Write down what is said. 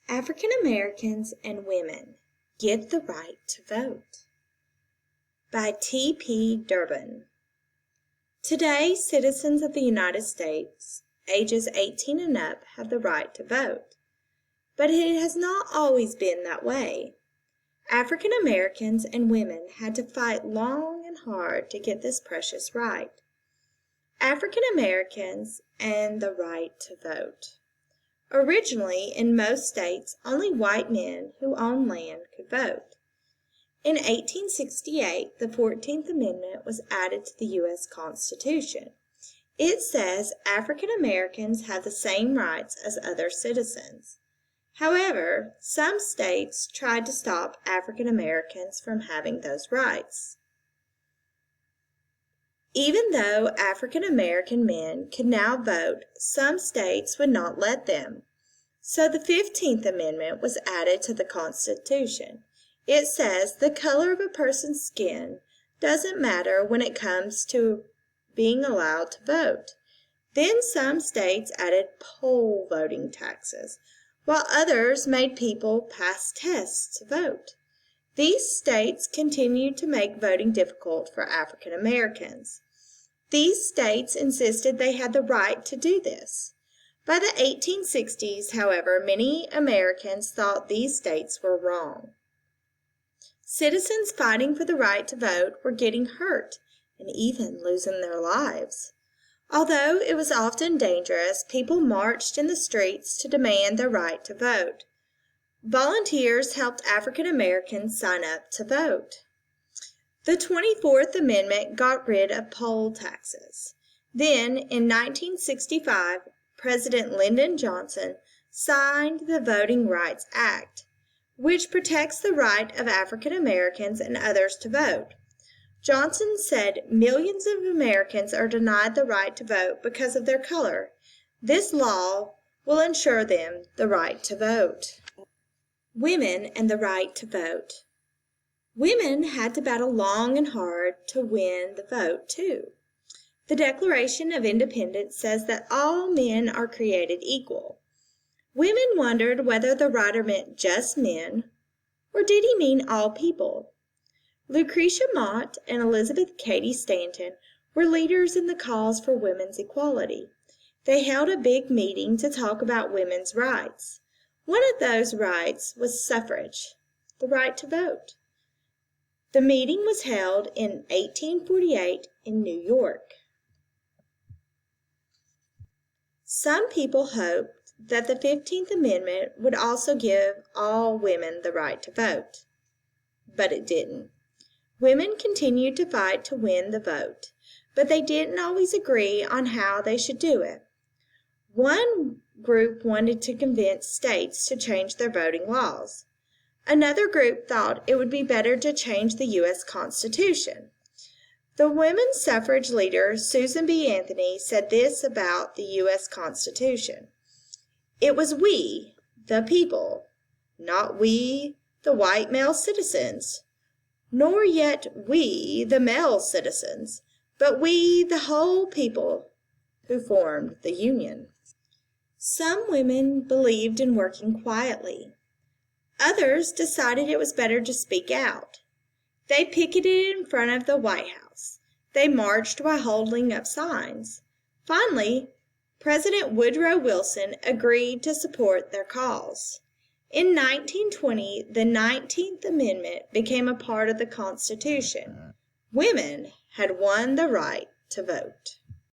African Americans and Women Get the Right to Vote by T.P. Durbin. Today, citizens of the United States, ages 18 and up, have the right to vote. But it has not always been that way. African Americans and women had to fight long and hard to get this precious right. African Americans and the right to vote. Originally, in most states, only white men who owned land could vote. In 1868, the 14th Amendment was added to the U.S. Constitution. It says African Americans have the same rights as other citizens. However, some states tried to stop African Americans from having those rights. Even though African American men could now vote, some states would not let them. So the 15th Amendment was added to the Constitution. It says the color of a person's skin doesn't matter when it comes to being allowed to vote. Then some states added poll voting taxes, while others made people pass tests to vote. These states continued to make voting difficult for African Americans. These states insisted they had the right to do this. By the 1860s, however, many Americans thought these states were wrong. Citizens fighting for the right to vote were getting hurt and even losing their lives. Although it was often dangerous, people marched in the streets to demand their right to vote. Volunteers helped African Americans sign up to vote. The 24th Amendment got rid of poll taxes. Then, in 1965, President Lyndon Johnson signed the Voting Rights Act, which protects the right of African Americans and others to vote. Johnson said millions of Americans are denied the right to vote because of their color. This law will ensure them the right to vote. Women and the right to vote. Women had to battle long and hard to win the vote, too. The Declaration of Independence says that all men are created equal. Women wondered whether the writer meant just men, or did he mean all people? Lucretia Mott and Elizabeth Cady Stanton were leaders in the cause for women's equality. They held a big meeting to talk about women's rights. One of those rights was suffrage, the right to vote. The meeting was held in 1848 in New York. Some people hoped that the 15th Amendment would also give all women the right to vote, but it didn't. Women continued to fight to win the vote, but they didn't always agree on how they should do it. One group wanted to convince states to change their voting laws. Another group thought it would be better to change the U.S. Constitution. The women's suffrage leader, Susan B. Anthony, said this about the U.S. Constitution. It was we, the people, not we, the white male citizens, nor yet we, the male citizens, but we, the whole people, who formed the Union. Some women believed in working quietly. Others decided it was better to speak out. They picketed in front of the White House. They marched while holding up signs. Finally, President Woodrow Wilson agreed to support their cause. In 1920, the 19th Amendment became a part of the Constitution. Women had won the right to vote.